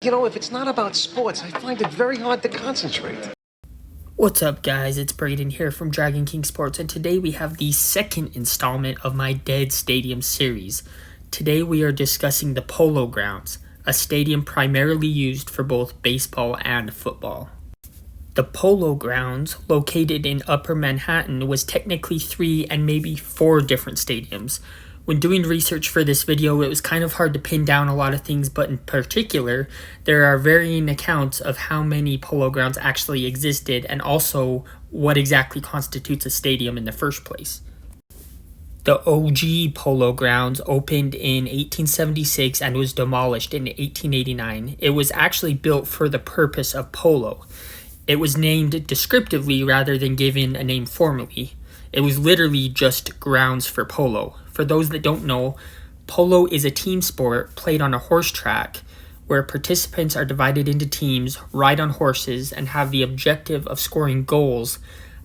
If it's not about sports, I find it very hard to concentrate. What's up, guys? It's Braden here from Dragon King Sports, and today we have the second installment of my Dead Stadium series. Today we are discussing the Polo Grounds, a stadium primarily used for both baseball and football. The Polo Grounds, located in Upper Manhattan, was technically 3 and maybe 4 different stadiums. When doing research for this video, it was kind of hard to pin down a lot of things, but in particular, there are varying accounts of how many Polo Grounds actually existed and also what exactly constitutes a stadium in the first place. The OG Polo Grounds opened in 1876 and was demolished in 1889. It was actually built for the purpose of polo. It was named descriptively rather than given a name formally. It was literally just grounds for polo. For those that don't know, polo is a team sport played on a horse track where participants are divided into teams, ride on horses, and have the objective of scoring goals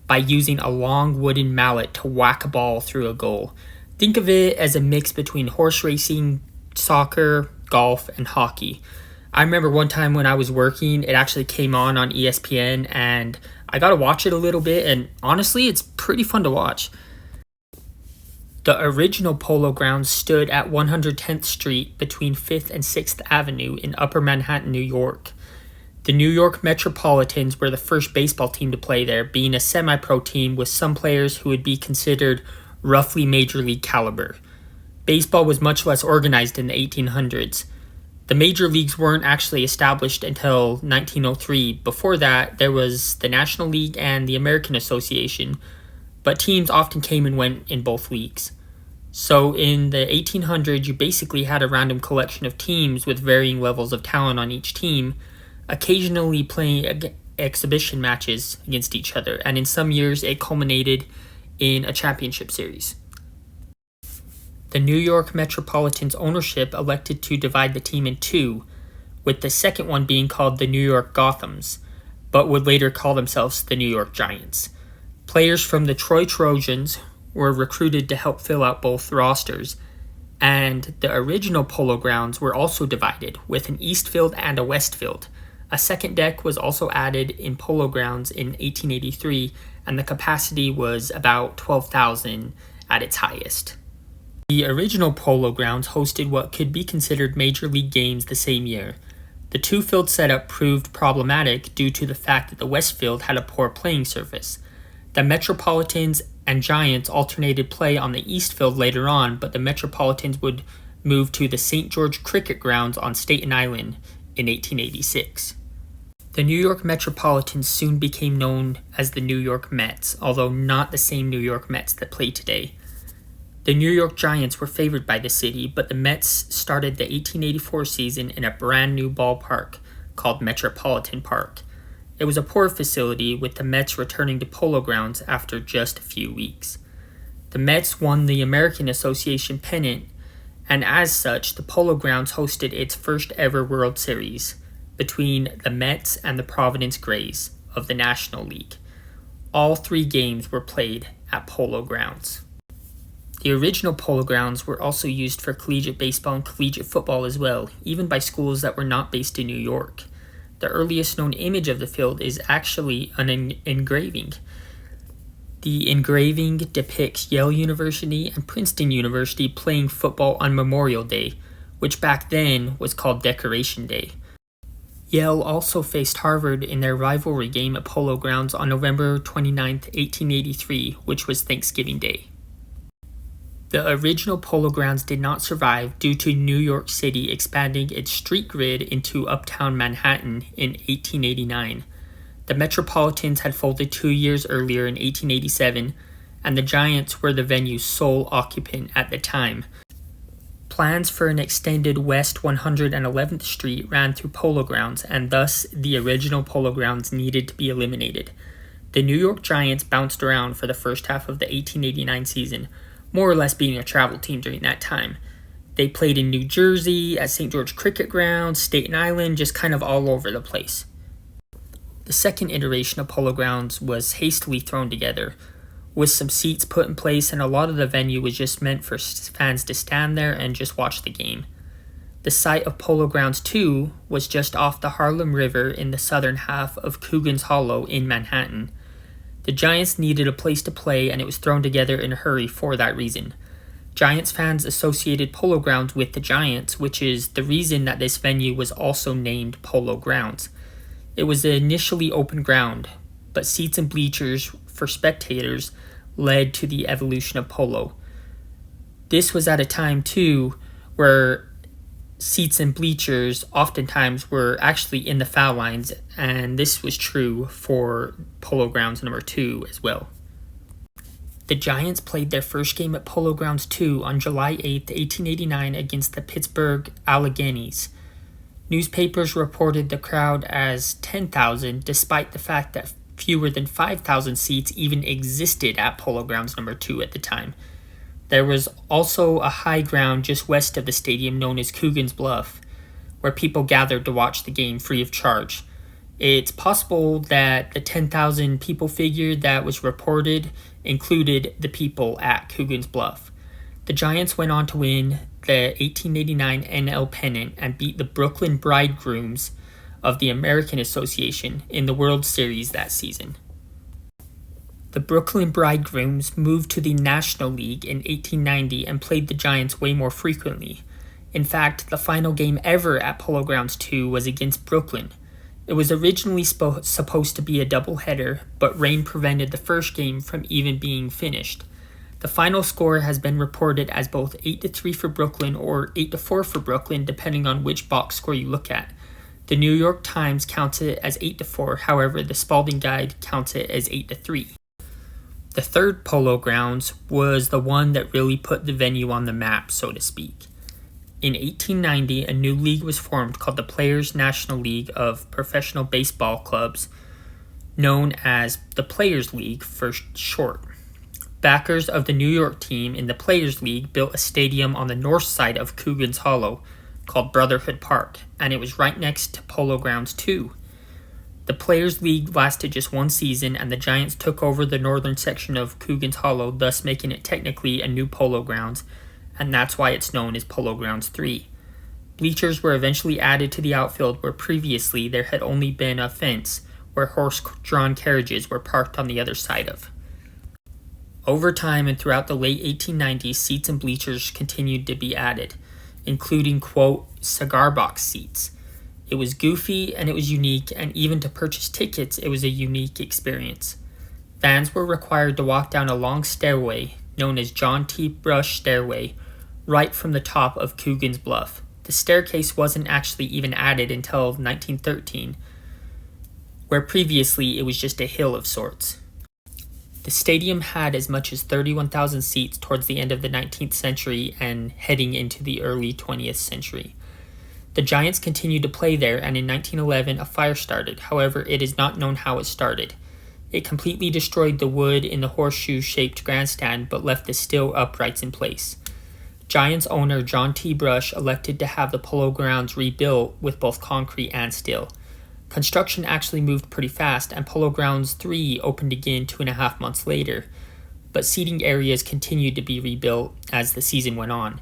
by using a long wooden mallet to whack a ball through a goal. Think of it as a mix between horse racing, soccer, golf, and hockey. I remember one time when I was working, it actually came on ESPN, and I got to watch it a little bit, and honestly, it's pretty fun to watch. The original Polo Grounds stood at 110th Street between 5th and 6th Avenue in Upper Manhattan, New York. The New York Metropolitans were the first baseball team to play there, being a semi-pro team with some players who would be considered roughly major league caliber. Baseball was much less organized in the 1800s. The major leagues weren't actually established until 1903. Before that, there was the National League and the American Association, but teams often came and went in both leagues. So in the 1800s, you basically had a random collection of teams with varying levels of talent on each team, occasionally playing exhibition matches against each other, and in some years it culminated in a championship series. The New York Metropolitans ownership elected to divide the team in two, with the second one being called the New York Gothams, but would later call themselves the New York Giants. Players from the Troy Trojans were recruited to help fill out both rosters, and the original Polo Grounds were also divided, with an east field and a west field. A second deck was also added in Polo Grounds in 1883, and the capacity was about 12,000 at its highest. The original Polo Grounds hosted what could be considered major league games the same year. The two-field setup proved problematic due to the fact that the west field had a poor playing surface. The Metropolitans and Giants alternated play on the east field later on, but the Metropolitans would move to the St. George Cricket Grounds on Staten Island in 1886. The New York Metropolitans soon became known as the New York Mets, although not the same New York Mets that play today. The New York Giants were favored by the city, but the Mets started the 1884 season in a brand new ballpark called Metropolitan Park. It was a poor facility, with the Mets returning to Polo Grounds after just a few weeks. The Mets won the American Association pennant, and as such, the Polo Grounds hosted its first ever World Series between the Mets and the Providence Grays of the National League. All 3 games were played at Polo Grounds. The original Polo Grounds were also used for collegiate baseball and collegiate football as well, even by schools that were not based in New York. The earliest known image of the field is actually an engraving. The engraving depicts Yale University and Princeton University playing football on Memorial Day, which back then was called Decoration Day. Yale also faced Harvard in their rivalry game at Polo Grounds on November 29, 1883, which was Thanksgiving Day. The original Polo Grounds did not survive due to New York City expanding its street grid into uptown Manhattan in 1889. The Metropolitans had folded 2 years earlier in 1887, and the Giants were the venue's sole occupant at the time. Plans for an extended West 111th Street ran through Polo Grounds, and thus the original Polo Grounds needed to be eliminated. The New York Giants bounced around for the first half of the 1889 season, more or less being a travel team during that time. They played in New Jersey, at St. George Cricket Grounds, Staten Island, just kind of all over the place. The second iteration of Polo Grounds was hastily thrown together, with some seats put in place, and a lot of the venue was just meant for fans to stand there and just watch the game. The site of Polo Grounds II was just off the Harlem River in the southern half of Coogan's Hollow in Manhattan. The Giants needed a place to play, and it was thrown together in a hurry for that reason. Giants fans associated Polo Grounds with the Giants, which is the reason that this venue was also named Polo Grounds. It was initially open ground, but seats and bleachers for spectators led to the evolution of polo. This was at a time, too, where seats and bleachers oftentimes were actually in the foul lines, and this was true for Polo Grounds number 2 as well. The Giants played their first game at Polo Grounds II on July 8, 1889 against the Pittsburgh Alleghenies. Newspapers reported the crowd as 10,000, despite the fact that fewer than 5,000 seats even existed at Polo Grounds number 2 at the time. There was also a high ground just west of the stadium known as Coogan's Bluff, where people gathered to watch the game free of charge. It's possible that the 10,000 people figure that was reported included the people at Coogan's Bluff. The Giants went on to win the 1889 NL pennant and beat the Brooklyn Bridegrooms of the American Association in the World Series that season. The Brooklyn Bridegrooms moved to the National League in 1890 and played the Giants way more frequently. In fact, the final game ever at Polo Grounds II was against Brooklyn. It was originally supposed to be a doubleheader, but rain prevented the first game from even being finished. The final score has been reported as both 8-3 for Brooklyn or 8-4 for Brooklyn, depending on which box score you look at. The New York Times counts it as 8-4, however, the Spalding Guide counts it as 8-3. The third Polo Grounds was the one that really put the venue on the map, so to speak. In 1890, a new league was formed called the Players National League of Professional Baseball Clubs, known as the Players League for short. Backers of the New York team in the Players League built a stadium on the north side of Coogan's Hollow called Brotherhood Park, and it was right next to Polo Grounds II. The Players League lasted just one season, and the Giants took over the northern section of Coogan's Hollow, thus making it technically a new Polo Grounds, and that's why it's known as Polo Grounds III. Bleachers were eventually added to the outfield, where previously there had only been a fence where horse-drawn carriages were parked on the other side of. Over time and throughout the late 1890s, seats and bleachers continued to be added, including, quote, cigar box seats. It was goofy and it was unique, and even to purchase tickets, it was a unique experience. Fans were required to walk down a long stairway, known as John T. Brush Stairway, right from the top of Coogan's Bluff. The staircase wasn't actually even added until 1913, where previously it was just a hill of sorts. The stadium had as much as 31,000 seats towards the end of the 19th century and heading into the early 20th century. The Giants continued to play there, and in 1911 a fire started. However, it is not known how it started. It completely destroyed the wood in the horseshoe-shaped grandstand, but left the steel uprights in place. Giants owner John T. Brush elected to have the Polo Grounds rebuilt with both concrete and steel. Construction actually moved pretty fast, and Polo Grounds III opened again 2.5 months later, but seating areas continued to be rebuilt as the season went on.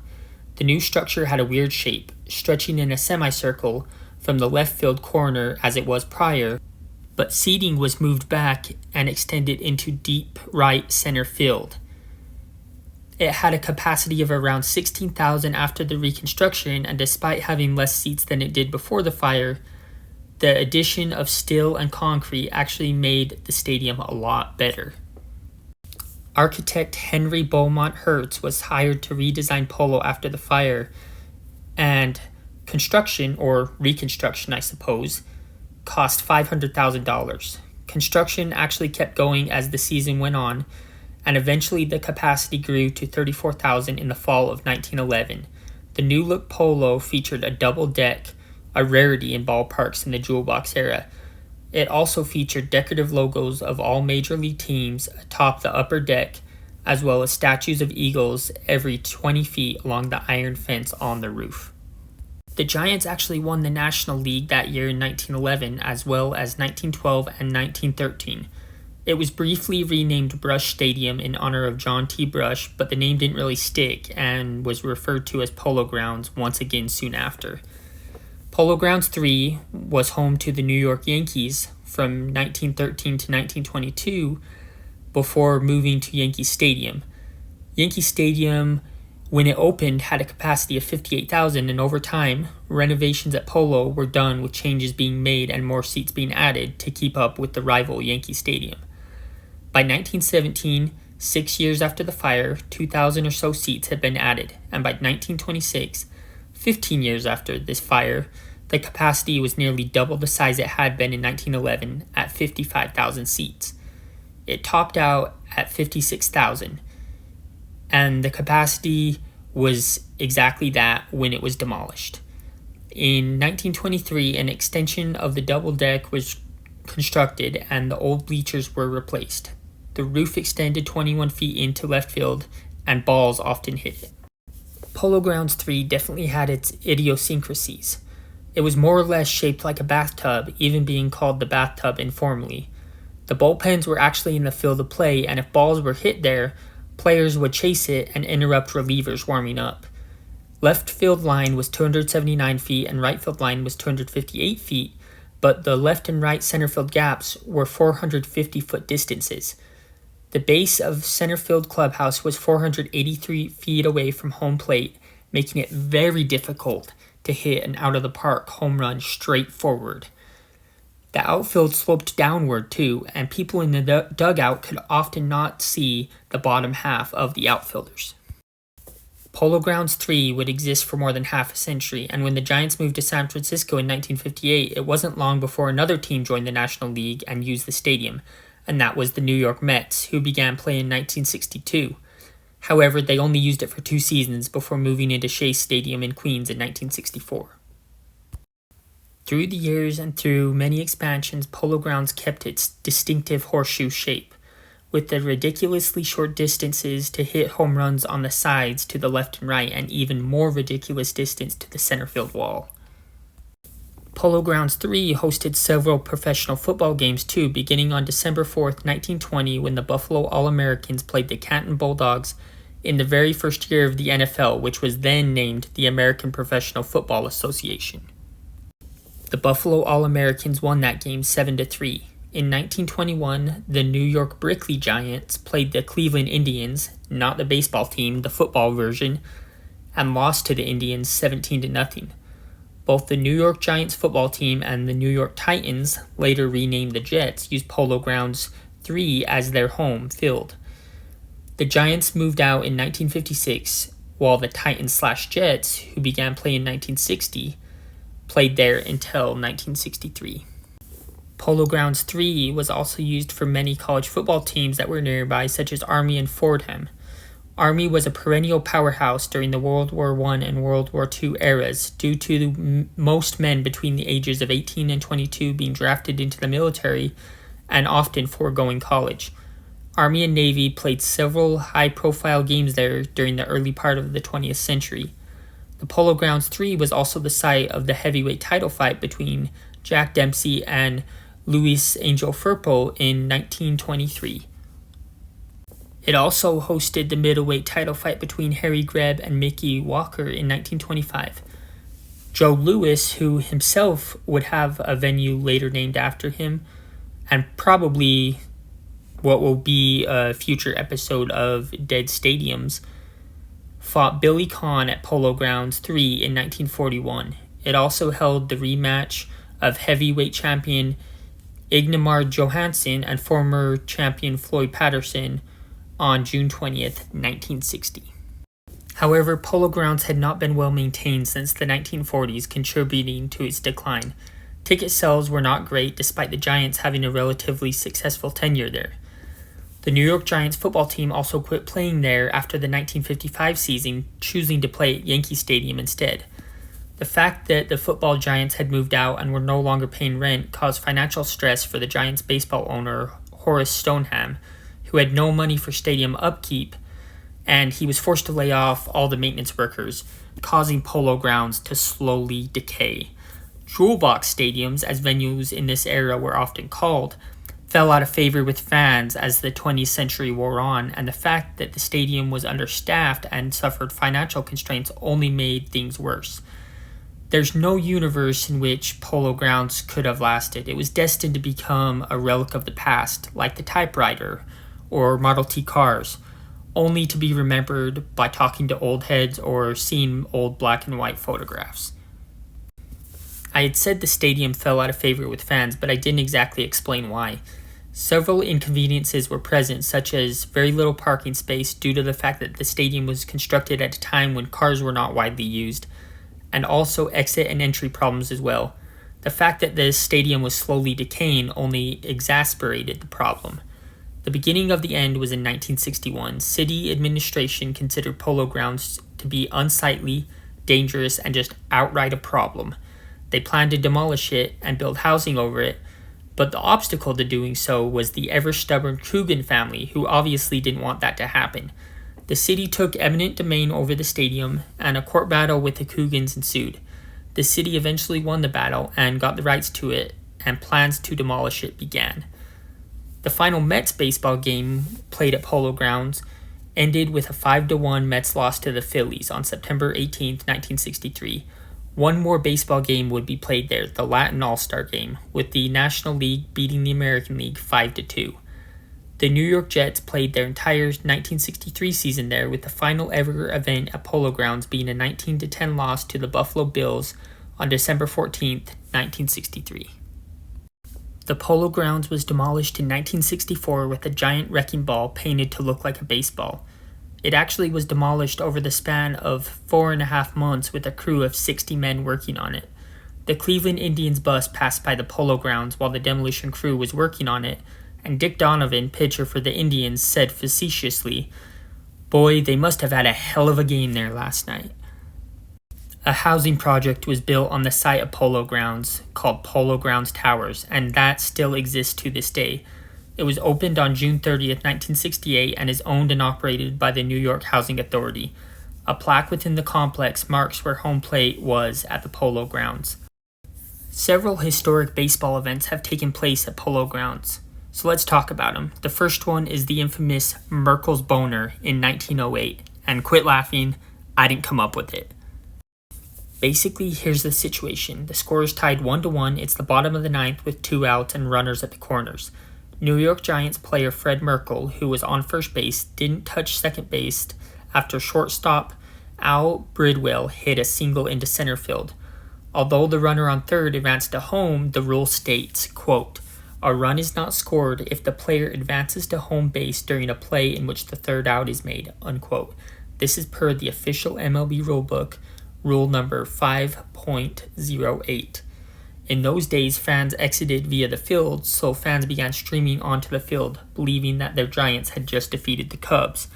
The new structure had a weird shape, stretching in a semicircle from the left field corner as it was prior, but seating was moved back and extended into deep right center field. It had a capacity of around 16,000 after the reconstruction, and despite having less seats than it did before the fire, the addition of steel and concrete actually made the stadium a lot better. Architect Henry Beaumont Hertz was hired to redesign Polo after the fire, and construction, or reconstruction I suppose, cost $500,000. Construction actually kept going as the season went on, and eventually the capacity grew to 34,000 in the fall of 1911. The new look Polo featured a double deck, a rarity in ballparks in the jewel box era. It also featured decorative logos of all major league teams atop the upper deck, as well as statues of eagles every 20 feet along the iron fence on the roof. The Giants actually won the National League that year in 1911, as well as 1912 and 1913. It was briefly renamed Brush Stadium in honor of John T. Brush, but the name didn't really stick and was referred to as Polo Grounds once again soon after. Polo Grounds III was home to the New York Yankees from 1913 to 1922 before moving to Yankee Stadium. Yankee Stadium, when it opened, had a capacity of 58,000, and over time, renovations at Polo were done with changes being made and more seats being added to keep up with the rival Yankee Stadium. By 1917, 6 years after the fire, 2,000 or so seats had been added, and by 1926, 15 years after this fire, the capacity was nearly double the size it had been in 1911 at 55,000 seats. It topped out at 56,000, and the capacity was exactly that when it was demolished. In 1923, an extension of the double deck was constructed and the old bleachers were replaced. The roof extended 21 feet into left field, and balls often hit it. Polo Grounds III definitely had its idiosyncrasies. It was more or less shaped like a bathtub, even being called the bathtub informally. The bullpens were actually in the field of play, and if balls were hit there, players would chase it and interrupt relievers warming up. Left field line was 279 feet and right field line was 258 feet, but the left and right center field gaps were 450-foot distances. The base of center field clubhouse was 483 feet away from home plate, making it very difficult to hit an out-of-the-park home run straight forward. The outfield sloped downward too, and people in the dugout could often not see the bottom half of the outfielders. Polo Grounds III would exist for more than half a century, and when the Giants moved to San Francisco in 1958, it wasn't long before another team joined the National League and used the stadium, and that was the New York Mets, who began play in 1962. However, they only used it for 2 seasons before moving into Shea Stadium in Queens in 1964. Through the years and through many expansions, Polo Grounds kept its distinctive horseshoe shape, with the ridiculously short distances to hit home runs on the sides to the left and right, and even more ridiculous distance to the center field wall. Polo Grounds III hosted several professional football games too, beginning on December 4th, 1920, when the Buffalo All-Americans played the Canton Bulldogs in the very first year of the NFL, which was then named the American Professional Football Association. The Buffalo All-Americans won that game 7-3. In 1921, the New York Brickley Giants played the Cleveland Indians, not the baseball team, the football version, and lost to the Indians 17-0. Both the New York Giants football team and the New York Titans, later renamed the Jets, used Polo Grounds III as their home field. The Giants moved out in 1956, while the Titans/Jets, who began play in 1960, played there until 1963. Polo Grounds III was also used for many college football teams that were nearby, such as Army and Fordham. Army was a perennial powerhouse during the World War I and World War II eras due to most men between the ages of 18 and 22 being drafted into the military and often foregoing college. Army and Navy played several high-profile games there during the early part of the 20th century. The Polo Grounds III was also the site of the heavyweight title fight between Jack Dempsey and Louis Angel Firpo in 1923. It also hosted the middleweight title fight between Harry Greb and Mickey Walker in 1925. Joe Louis, who himself would have a venue later named after him, and probably what will be a future episode of Dead Stadiums, fought Billy Conn at Polo Grounds III in 1941. It also held the rematch of heavyweight champion Ingmar Johansson and former champion Floyd Patterson on June 20th, 1960. However, Polo Grounds had not been well maintained since the 1940s, contributing to its decline. Ticket sales were not great, despite the Giants having a relatively successful tenure there. The New York Giants football team also quit playing there after the 1955 season, choosing to play at Yankee Stadium instead. The fact that the football giants had moved out and were no longer paying rent caused financial stress for the Giants baseball owner, Horace Stoneham, who had no money for stadium upkeep, and he was forced to lay off all the maintenance workers, causing Polo Grounds to slowly decay. Jewel box stadiums, as venues in this era were often called, fell out of favor with fans as the 20th century wore on, and the fact that the stadium was understaffed and suffered financial constraints only made things worse. There's no universe in which Polo Grounds could have lasted. It was destined to become a relic of the past, like the typewriter or Model T cars, only to be remembered by talking to old heads or seeing old black and white photographs. I had said the stadium fell out of favor with fans, but I didn't exactly explain why. Several inconveniences were present, such as very little parking space due to the fact that the stadium was constructed at a time when cars were not widely used, and also exit and entry problems as well. The fact that the stadium was slowly decaying only exacerbated the problem. The beginning of the end was in 1961. City administration considered Polo Grounds to be unsightly, dangerous, and just outright a problem. They planned to demolish it and build housing over it, but the obstacle to doing so was the ever-stubborn Coogan family, who obviously didn't want that to happen. The city took eminent domain over the stadium, and a court battle with the Coogans ensued. The city eventually won the battle and got the rights to it, and plans to demolish it began. The final Mets baseball game, played at Polo Grounds, ended with a 5-1 Mets loss to the Phillies on September 18, 1963. One more baseball game would be played there, the Latin All-Star Game, with the National League beating the American League 5-2. The New York Jets played their entire 1963 season there, with the final ever event at Polo Grounds being a 19-10 loss to the Buffalo Bills on December 14, 1963. The Polo Grounds was demolished in 1964 with a giant wrecking ball painted to look like a baseball. It actually was demolished over the span of 4.5 months with a crew of 60 men working on it. The Cleveland Indians bus passed by the Polo Grounds while the demolition crew was working on it, and Dick Donovan, pitcher for the Indians, said facetiously, "Boy, they must have had a hell of a game there last night." A housing project was built on the site of Polo Grounds called Polo Grounds Towers, and that still exists to this day. It was opened on June 30th, 1968, and is owned and operated by the New York Housing Authority. A plaque within the complex marks where home plate was at the Polo Grounds. Several historic baseball events have taken place at Polo Grounds, so let's talk about them. The first one is the infamous Merkel's Boner in 1908, and quit laughing, I didn't come up with it. Basically, here's the situation. The score is tied 1-1. It's the bottom of the ninth with 2 outs and runners at the corners. New York Giants player Fred Merkel, who was on first base, didn't touch second base after shortstop Al Bridwell hit a single into center field. Although the runner on third advanced to home, the rule states, quote, "A run is not scored if the player advances to home base during a play in which the third out is made," unquote. This is per the official MLB rulebook, rule number 5.08. In those days, fans exited via the field, so fans began streaming onto the field, believing that their Giants had just defeated the Cubs.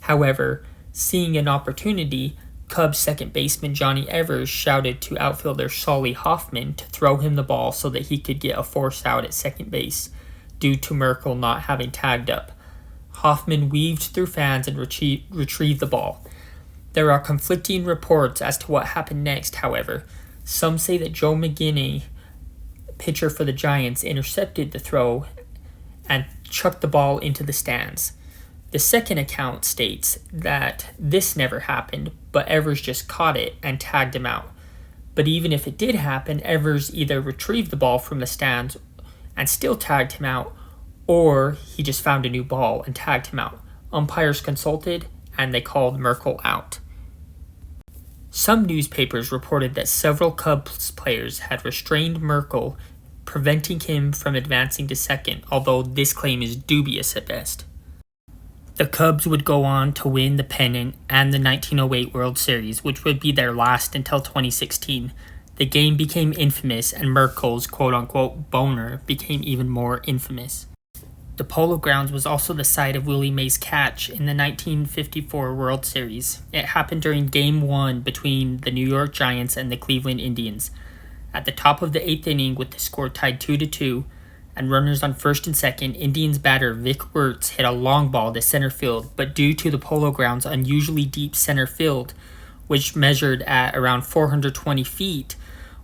However, seeing an opportunity, Cubs second baseman Johnny Evers shouted to outfielder Solly Hoffman to throw him the ball so that he could get a force out at second base, due to Merkel not having tagged up. Hoffman weaved through fans and retrieved the ball. There are conflicting reports as to what happened next, however. Some say that Joe McGinney, pitcher for the Giants, intercepted the throw and chucked the ball into the stands. The second account states that this never happened, but Evers just caught it and tagged him out. But even if it did happen, Evers either retrieved the ball from the stands and still tagged him out, or he just found a new ball and tagged him out. Umpires consulted, and they called Merkel out. Some newspapers reported that several Cubs players had restrained Merkel, preventing him from advancing to second, although this claim is dubious at best. The Cubs would go on to win the pennant and the 1908 World Series, which would be their last until 2016. The game became infamous, and Merkel's quote-unquote boner became even more infamous. The Polo Grounds was also the site of Willie Mays' catch in the 1954 World Series. It happened during Game 1 between the New York Giants and the Cleveland Indians. At the top of the 8th inning, with the score tied 2-2, and runners on first and second, Indians batter Vic Wertz hit a long ball to center field, but due to the Polo Grounds' unusually deep center field, which measured at around 420 feet,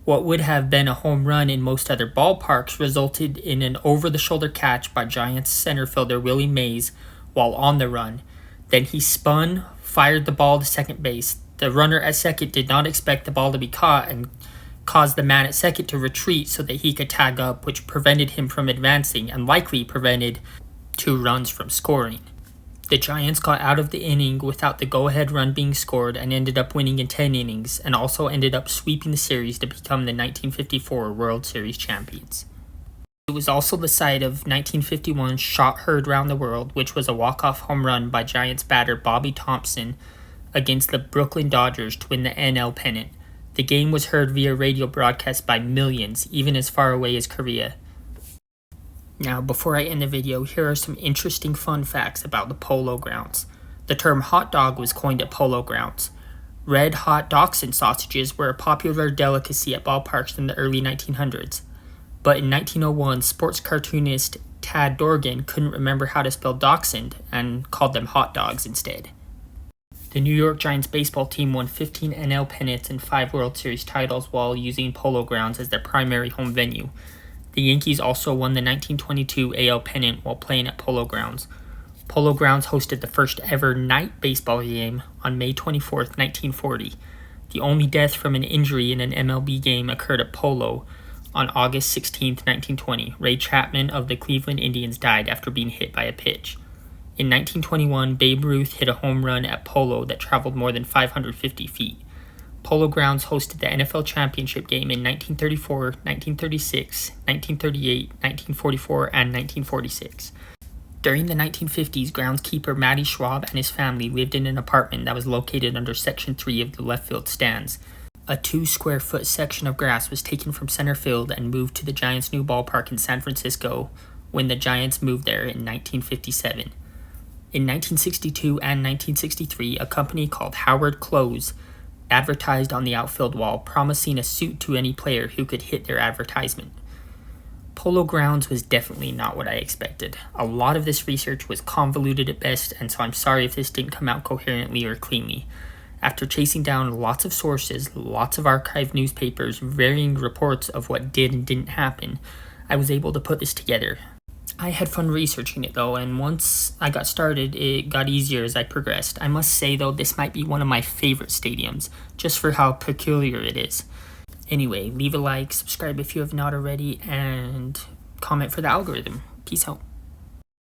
What would have been a home run in most other ballparks resulted in an over-the-shoulder catch by Giants center fielder Willie Mays while on the run. Then he spun, fired the ball to second base. The runner at second did not expect the ball to be caught and caused the man at second to retreat so that he could tag up, which prevented him from advancing and likely prevented 2 runs from scoring. The Giants got out of the inning without the go-ahead run being scored and ended up winning in 10 innings, and also ended up sweeping the series to become the 1954 World Series champions. It was also the site of 1951's Shot Heard Round the World, which was a walk-off home run by Giants batter Bobby Thompson against the Brooklyn Dodgers to win the NL pennant. The game was heard via radio broadcast by millions, even as far away as Korea. Now, before I end the video, here are some interesting fun facts about the Polo Grounds. The term hot dog was coined at Polo Grounds. Red hot dachshund sausages were a popular delicacy at ballparks in the early 1900s. But in 1901, sports cartoonist Tad Dorgan couldn't remember how to spell dachshund and called them hot dogs instead. The New York Giants baseball team won 15 NL pennants and 5 World Series titles while using Polo Grounds as their primary home venue. The Yankees also won the 1922 AL pennant while playing at Polo Grounds. Polo Grounds hosted the first ever night baseball game on May 24, 1940. The only death from an injury in an MLB game occurred at Polo on August 16, 1920. Ray Chapman of the Cleveland Indians died after being hit by a pitch. In 1921, Babe Ruth hit a home run at Polo that traveled more than 550 feet. Polo Grounds hosted the NFL championship game in 1934, 1936, 1938, 1944, and 1946. During the 1950s, groundskeeper Matty Schwab and his family lived in an apartment that was located under Section 3 of the left field stands. A 2-square-foot section of grass was taken from center field and moved to the Giants' new ballpark in San Francisco when the Giants moved there in 1957. In 1962 and 1963, a company called Howard Close advertised on the outfield wall, promising a suit to any player who could hit their advertisement. Polo Grounds was definitely not what I expected. A lot of this research was convoluted at best, and so I'm sorry if this didn't come out coherently or cleanly. After chasing down lots of sources, lots of archived newspapers, varying reports of what did and didn't happen, I was able to put this together. I had fun researching it though, and once I got started, it got easier as I progressed. I must say though, this might be one of my favorite stadiums, just for how peculiar it is. Anyway, leave a like, subscribe if you have not already, and comment for the algorithm. Peace out.